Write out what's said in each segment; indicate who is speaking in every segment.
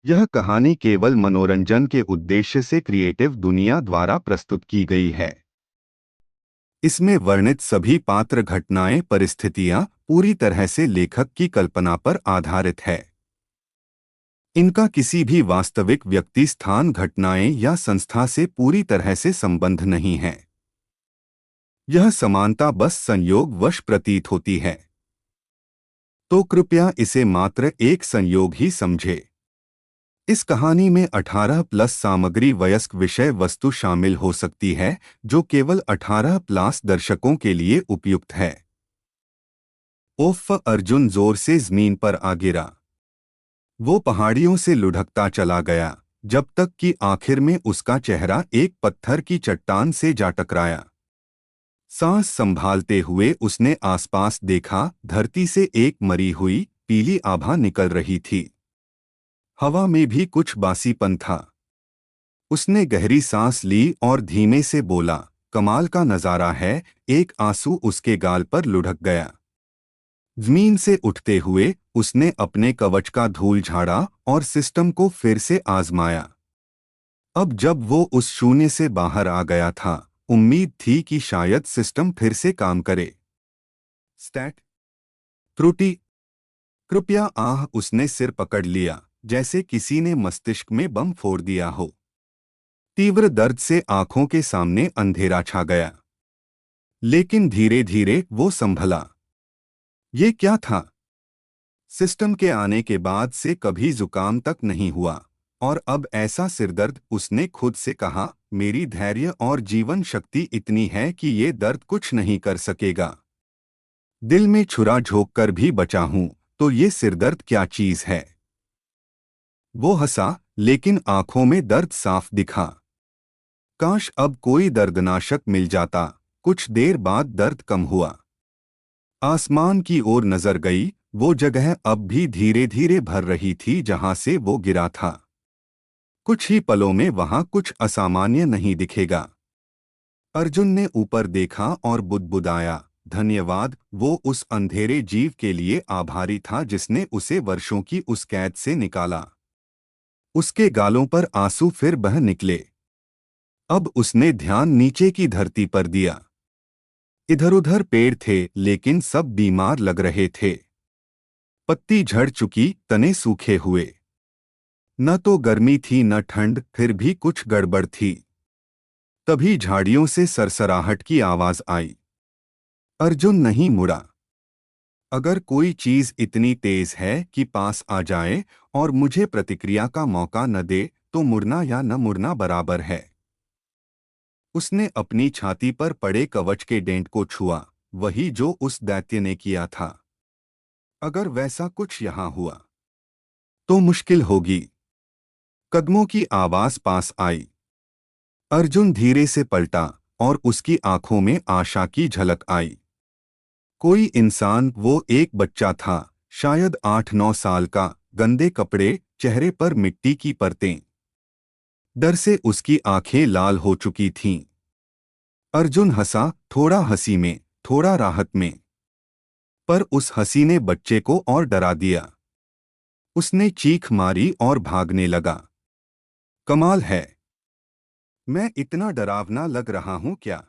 Speaker 1: यह कहानी केवल मनोरंजन के उद्देश्य से क्रिएटिव दुनिया द्वारा प्रस्तुत की गई है। इसमें वर्णित सभी पात्र घटनाएं परिस्थितियां पूरी तरह से लेखक की कल्पना पर आधारित है। इनका किसी भी वास्तविक व्यक्ति स्थान घटनाएं या संस्था से पूरी तरह से संबंध नहीं है। यह समानता बस संयोगवश प्रतीत होती है, तो कृपया इसे मात्र एक संयोग ही समझे। इस कहानी में 18+ सामग्री वयस्क विषय वस्तु शामिल हो सकती है, जो केवल 18+ दर्शकों के लिए उपयुक्त है। ओफ! अर्जुन जोर से जमीन पर आ गिरा। वो पहाड़ियों से लुढ़कता चला गया, जब तक कि आखिर में उसका चेहरा एक पत्थर की चट्टान से जा टकराया। सांस संभालते हुए उसने आसपास देखा। धरती से एक मरी हुई पीली आभा निकल रही थी। हवा में भी कुछ बासीपन था। उसने गहरी सांस ली और धीमे से बोला, कमाल का नजारा है। एक आंसू उसके गाल पर लुढ़क गया। जमीन से उठते हुए उसने अपने कवच का धूल झाड़ा और सिस्टम को फिर से आजमाया। अब जब वो उस शून्य से बाहर आ गया था, उम्मीद थी कि शायद सिस्टम फिर से काम करे। स्टैट त्रुटि। कृपया उसने सिर पकड़ लिया, जैसे किसी ने मस्तिष्क में बम फोड़ दिया हो। तीव्र दर्द से आंखों के सामने अंधेरा छा गया, लेकिन धीरे धीरे वो संभला। ये क्या था? सिस्टम के आने के बाद से कभी जुकाम तक नहीं हुआ, और अब ऐसा सिरदर्द। उसने खुद से कहा, मेरी धैर्य और जीवन शक्ति इतनी है कि ये दर्द कुछ नहीं कर सकेगा। दिल में छुरा झोंक कर भी बचा हूं, तो ये सिरदर्द क्या चीज है? वो हंसा, लेकिन आंखों में दर्द साफ दिखा। काश अब कोई दर्दनाशक मिल जाता। कुछ देर बाद दर्द कम हुआ। आसमान की ओर नजर गई। वो जगह अब भी धीरे धीरे भर रही थी जहां से वो गिरा था। कुछ ही पलों में वहां कुछ असामान्य नहीं दिखेगा। अर्जुन ने ऊपर देखा और बुदबुदाया, धन्यवाद। वो उस अंधेरे जीव के लिए आभारी था जिसने उसे वर्षों की उस कैद से निकाला। उसके गालों पर आंसू फिर बह निकले। अब उसने ध्यान नीचे की धरती पर दिया। इधर उधर पेड़ थे, लेकिन सब बीमार लग रहे थे। पत्ती झड़ चुकी, तने सूखे हुए। न तो गर्मी थी न ठंड, फिर भी कुछ गड़बड़ थी। तभी झाड़ियों से सरसराहट की आवाज आई। अर्जुन नहीं मुड़ा। अगर कोई चीज इतनी तेज है कि पास आ जाए और मुझे प्रतिक्रिया का मौका न दे, तो मुड़ना या न मुड़ना बराबर है। उसने अपनी छाती पर पड़े कवच के डेंट को छुआ, वही जो उस दैत्य ने किया था। अगर वैसा कुछ यहां हुआ तो मुश्किल होगी। कदमों की आवाज पास आई। अर्जुन धीरे से पलटा और उसकी आंखों में आशा की झलक आई। कोई इंसान। वो एक बच्चा था, शायद 8-9 साल का। गंदे कपड़े, चेहरे पर मिट्टी की परतें। डर से उसकी आंखें लाल हो चुकी थीं। अर्जुन हंसा, थोड़ा हंसी में, थोड़ा राहत में। पर उस हंसी ने बच्चे को और डरा दिया। उसने चीख मारी और भागने लगा। कमाल है, मैं इतना डरावना लग रहा हूं क्या?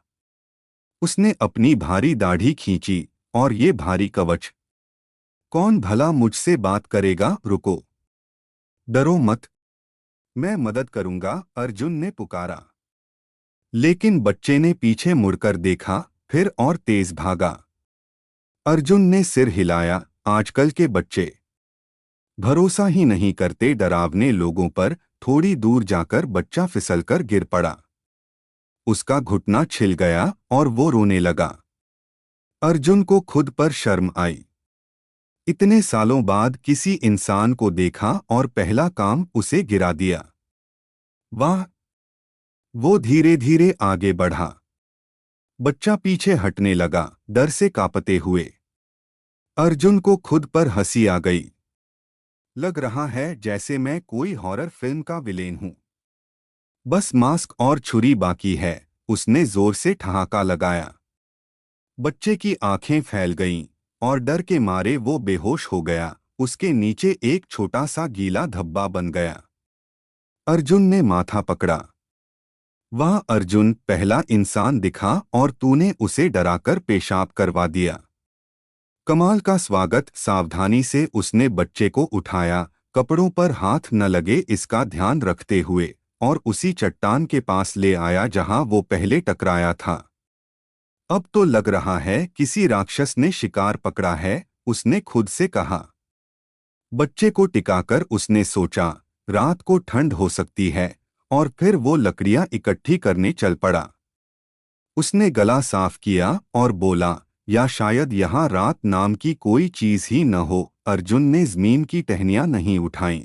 Speaker 1: उसने अपनी भारी दाढ़ी खींची। और ये भारी कवच? कौन भला मुझसे बात करेगा? रुको, डरो मत, मैं मदद करूंगा, अर्जुन ने पुकारा। लेकिन बच्चे ने पीछे मुड़कर देखा, फिर और तेज भागा। अर्जुन ने सिर हिलाया। आजकल के बच्चे भरोसा ही नहीं करते डरावने लोगों पर। थोड़ी दूर जाकर बच्चा फिसलकर गिर पड़ा। उसका घुटना छिल गया और वो रोने लगा। अर्जुन को खुद पर शर्म आई। इतने सालों बाद किसी इंसान को देखा और पहला काम उसे गिरा दिया। वाह! वो धीरे धीरे आगे बढ़ा। बच्चा पीछे हटने लगा, डर से कांपते हुए। अर्जुन को खुद पर हंसी आ गई। लग रहा है जैसे मैं कोई हॉरर फिल्म का विलेन हूं। बस मास्क और छुरी बाकी है। उसने जोर से ठहाका लगाया। बच्चे की आंखें फैल गईं और डर के मारे वो बेहोश हो गया। उसके नीचे एक छोटा सा गीला धब्बा बन गया। अर्जुन ने माथा पकड़ा। वह अर्जुन पहला इंसान दिखा और तूने उसे डराकर पेशाब करवा दिया। कमाल का स्वागत। सावधानी से उसने बच्चे को उठाया, कपड़ों पर हाथ न लगे इसका ध्यान रखते हुए, और उसी चट्टान के पास ले आया जहां वो पहले टकराया था। अब तो लग रहा है किसी राक्षस ने शिकार पकड़ा है, उसने खुद से कहा। बच्चे को टिकाकर उसने सोचा, रात को ठंड हो सकती है, और फिर वो लकड़ियां इकट्ठी करने चल पड़ा। उसने गला साफ किया और बोला, या शायद यहाँ रात नाम की कोई चीज ही न हो। अर्जुन ने जमीन की टहनियां नहीं उठाईं।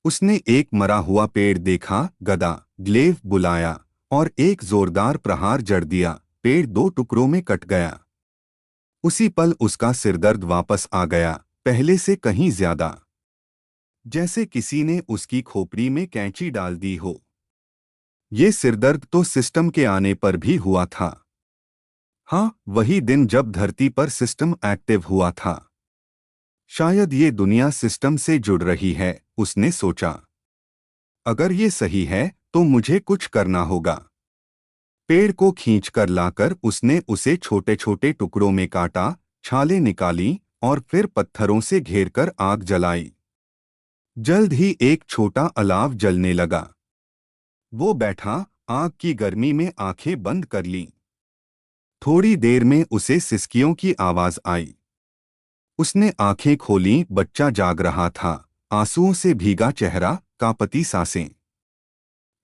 Speaker 1: उसने एक मरा हुआ पेड़ देखा, गदा, ग्लेव बुलाया, और एक जोरदार प्रहार जड़ दिया। पेड़ दो टुकड़ों में कट गया। उसी पल उसका सिरदर्द वापस आ गया, पहले से कहीं ज्यादा, जैसे किसी ने उसकी खोपड़ी में कैंची डाल दी हो। ये सिरदर्द तो सिस्टम के आने पर भी हुआ था। हाँ, वही दिन जब धरती पर सिस्टम एक्टिव हुआ था। शायद ये दुनिया सिस्टम से जुड़ रही है, उसने सोचा। अगर ये सही है तो मुझे कुछ करना होगा। पेड़ को खींचकर लाकर उसने उसे छोटे छोटे टुकड़ों में काटा, छालें निकाली और फिर पत्थरों से घेरकर आग जलाई। जल्द ही एक छोटा अलाव जलने लगा। वो बैठा, आग की गर्मी में आंखें बंद कर लीं। थोड़ी देर में उसे सिसकियों की आवाज आई। उसने आंखें खोलीं, बच्चा जाग रहा था, आंसुओं से भीगा चेहरा, कांपती सांसें।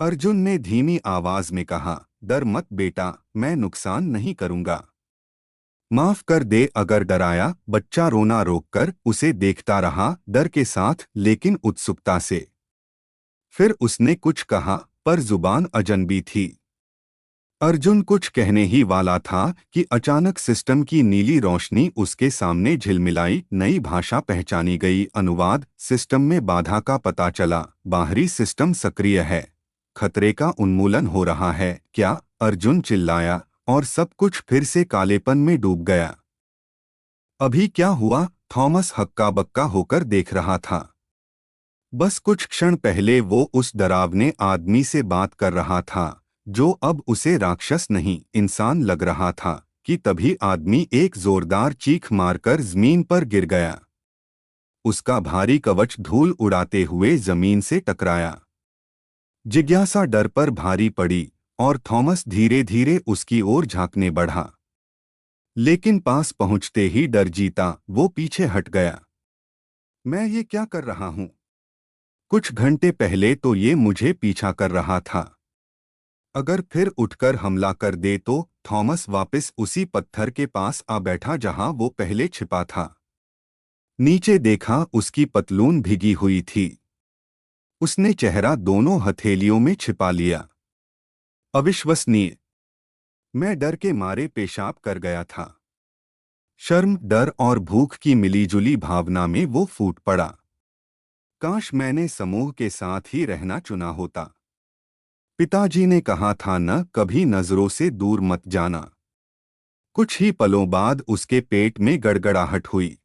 Speaker 1: अर्जुन ने धीमी आवाज में कहा, डर मत बेटा, मैं नुकसान नहीं करूंगा। माफ कर दे अगर डराया। बच्चा रोना रोककर उसे देखता रहा, डर के साथ लेकिन उत्सुकता से। फिर उसने कुछ कहा, पर जुबान अजनबी थी। अर्जुन कुछ कहने ही वाला था कि अचानक सिस्टम की नीली रोशनी उसके सामने झिलमिलाई। नई भाषा पहचानी गई। अनुवाद। सिस्टम में बाधा का पता चला। बाहरी सिस्टम सक्रिय है, खतरे का उन्मूलन हो रहा है। क्या? अर्जुन चिल्लाया, और सब कुछ फिर से कालेपन में डूब गया। अभी क्या हुआ? थॉमस हक्का बक्का होकर देख रहा था। बस कुछ क्षण पहले वो उस डरावने आदमी से बात कर रहा था, जो अब उसे राक्षस नहीं, इंसान लग रहा था, कि तभी आदमी एक जोरदार चीख मारकर जमीन पर गिर गया। उसका भारी कवच धूल उड़ाते हुए जमीन से टकराया। जिज्ञासा डर पर भारी पड़ी, और थॉमस धीरे धीरे उसकी ओर झांकने बढ़ा। लेकिन पास पहुंचते ही डर जीता, वो पीछे हट गया। मैं ये क्या कर रहा हूं? कुछ घंटे पहले तो ये मुझे पीछा कर रहा था। अगर फिर उठकर हमला कर दे तो? थॉमस वापस उसी पत्थर के पास आ बैठा जहां वो पहले छिपा था। नीचे देखा, उसकी पतलून भीगी हुई थी। उसने चेहरा दोनों हथेलियों में छिपा लिया। अविश्वसनीय। मैं डर के मारे पेशाब कर गया था। शर्म, डर और भूख की मिलीजुली भावना में वो फूट पड़ा। काश मैंने समूह के साथ ही रहना चुना होता। पिताजी ने कहा था न, कभी नजरों से दूर मत जाना। कुछ ही पलों बाद उसके पेट में गड़गड़ाहट हुई।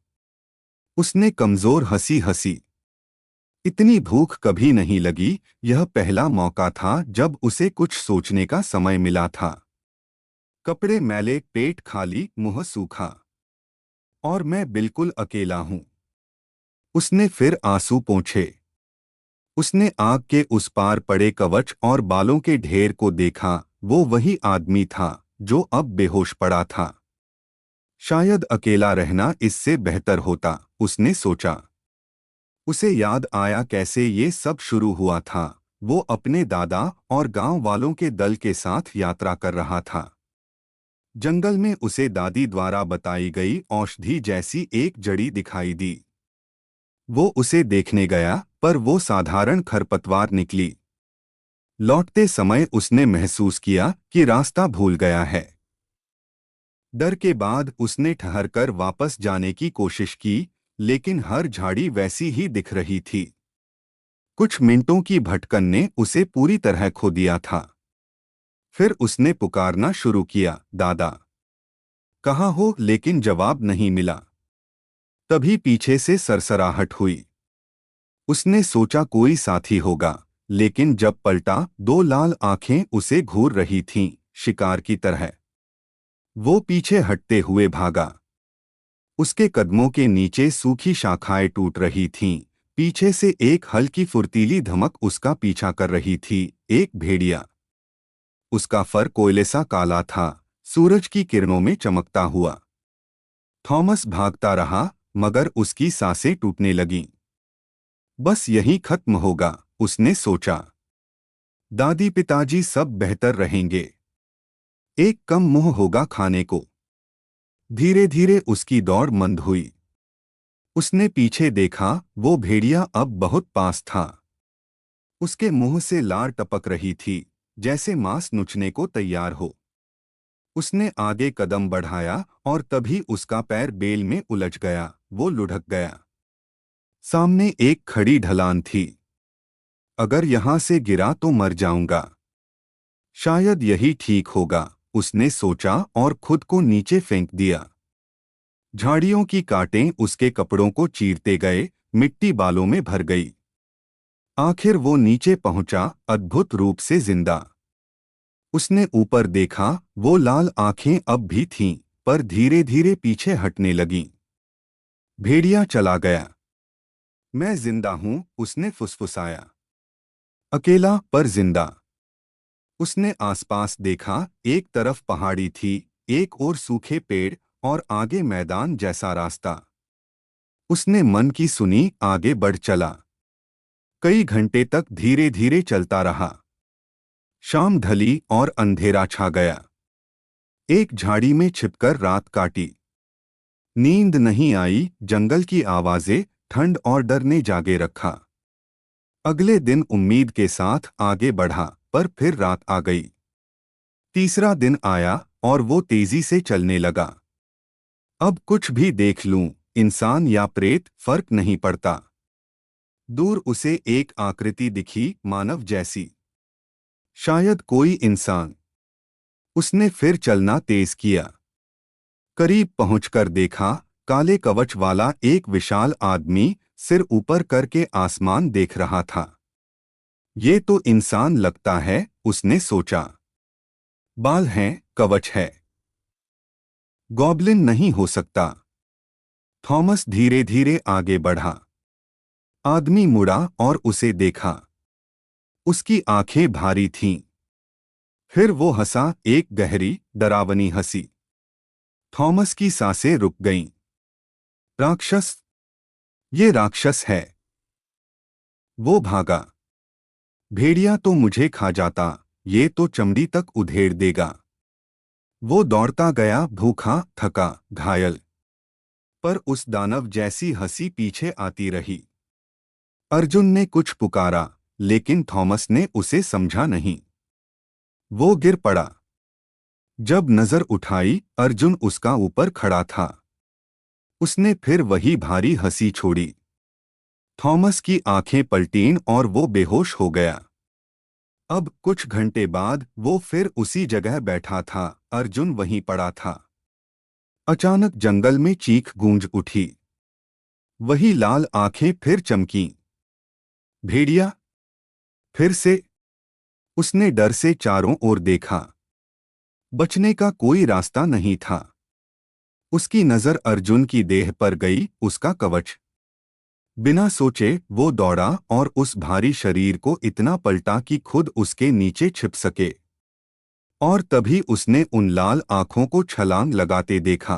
Speaker 1: उसने कमजोर हंसी हंसी। इतनी भूख कभी नहीं लगी। यह पहला मौका था जब उसे कुछ सोचने का समय मिला था। कपड़े मैले, पेट खाली, मुंह सूखा। और मैं बिल्कुल अकेला हूं। उसने फिर आंसू पोंछे। उसने आग के उस पार पड़े कवच और बालों के ढेर को देखा। वो वही आदमी था जो अब बेहोश पड़ा था। शायद अकेला रहना इससे बेहतर होता, उसने सोचा। उसे याद आया कैसे ये सब शुरू हुआ था। वो अपने दादा और गांव वालों के दल के साथ यात्रा कर रहा था। जंगल में उसे दादी द्वारा बताई गई औषधि जैसी एक जड़ी दिखाई दी। वो उसे देखने गया, पर वो साधारण खरपतवार निकली। लौटते समय उसने महसूस किया कि रास्ता भूल गया है। डर के बाद उसने ठहरकर वापस जाने की कोशिश की, लेकिन हर झाड़ी वैसी ही दिख रही थी। कुछ मिनटों की भटकन ने उसे पूरी तरह खो दिया था। फिर उसने पुकारना शुरू किया, दादा, कहाँ हो? लेकिन जवाब नहीं मिला। तभी पीछे से सरसराहट हुई। उसने सोचा कोई साथी होगा, लेकिन जब पलटा, दो लाल आंखें उसे घूर रही थीं, शिकार की तरह। वो पीछे हटते हुए भागा। उसके कदमों के नीचे सूखी शाखाएं टूट रही थीं। पीछे से एक हल्की फुर्तीली धमक उसका पीछा कर रही थी। एक भेड़िया। उसका फर कोयले सा काला था, सूरज की किरणों में चमकता हुआ। थॉमस भागता रहा, मगर उसकी सांसें टूटने लगीं। बस यही खत्म होगा, उसने सोचा। दादी पिताजी सब बेहतर रहेंगे। एक कम मुंह होगा खाने को। धीरे धीरे उसकी दौड़ मंद हुई। उसने पीछे देखा, वो भेड़िया अब बहुत पास था। उसके मुंह से लार टपक रही थी, जैसे मांस नुचने को तैयार हो। उसने आगे कदम बढ़ाया और तभी उसका पैर बेल में उलझ गया। वो लुढ़क गया। सामने एक खड़ी ढलान थी। अगर यहां से गिरा तो मर जाऊंगा। शायद यही ठीक होगा, उसने सोचा और खुद को नीचे फेंक दिया। झाड़ियों की कांटें उसके कपड़ों को चीरते गए, मिट्टी बालों में भर गई। आखिर वो नीचे पहुंचा, अद्भुत रूप से जिंदा। उसने ऊपर देखा, वो लाल आंखें अब भी थीं, पर धीरे धीरे पीछे हटने लगीं। भेड़िया चला गया। मैं जिंदा हूं, उसने फुसफुसाया। अकेला पर जिंदा। उसने आसपास देखा, एक तरफ पहाड़ी थी, एक और सूखे पेड़, और आगे मैदान जैसा रास्ता। उसने मन की सुनी, आगे बढ़ चला। कई घंटे तक धीरे धीरे चलता रहा। शाम ढली और अंधेरा छा गया। एक झाड़ी में छिपकर रात काटी। नींद नहीं आई, जंगल की आवाजें, ठंड और डर ने जागे रखा। अगले दिन उम्मीद के साथ आगे बढ़ा, पर फिर रात आ गई। तीसरा दिन आया और वो तेजी से चलने लगा। अब कुछ भी देख लूं, इंसान या प्रेत, फर्क नहीं पड़ता। दूर उसे एक आकृति दिखी, मानव जैसी। शायद कोई इंसान। उसने फिर चलना तेज किया। करीब पहुंचकर देखा, काले कवच वाला एक विशाल आदमी सिर ऊपर करके आसमान देख रहा था। ये तो इंसान लगता है, उसने सोचा। बाल हैं, कवच है। गॉब्लिन नहीं हो सकता। थॉमस धीरे धीरे आगे बढ़ा। आदमी मुड़ा और उसे देखा। उसकी आंखें भारी थीं। फिर वो हंसा, एक गहरी, डरावनी हंसी। थॉमस की सांसें रुक गईं। राक्षस। ये राक्षस है। वो भागा। भेड़िया तो मुझे खा जाता, ये तो चमड़ी तक उधेड़ देगा। वो दौड़ता गया, भूखा, थका, घायल। पर उस दानव जैसी हंसी पीछे आती रही। अर्जुन ने कुछ पुकारा, लेकिन थॉमस ने उसे समझा नहीं। वो गिर पड़ा। जब नजर उठाई, अर्जुन उसका ऊपर खड़ा था। उसने फिर वही भारी हंसी छोड़ी। थॉमस की आंखें पलटीं और वो बेहोश हो गया। अब कुछ घंटे बाद वो फिर उसी जगह बैठा था, अर्जुन वहीं पड़ा था। अचानक जंगल में चीख गूंज उठी। वही लाल आंखें फिर चमकीं। भेड़िया। फिर से। उसने डर से चारों ओर देखा। बचने का कोई रास्ता नहीं था। उसकी नजर अर्जुन की देह पर गई, उसका कवच। बिना सोचे वो दौड़ा और उस भारी शरीर को इतना पलटा कि खुद उसके नीचे छिप सके। और तभी उसने उन लाल आंखों को छलांग लगाते देखा।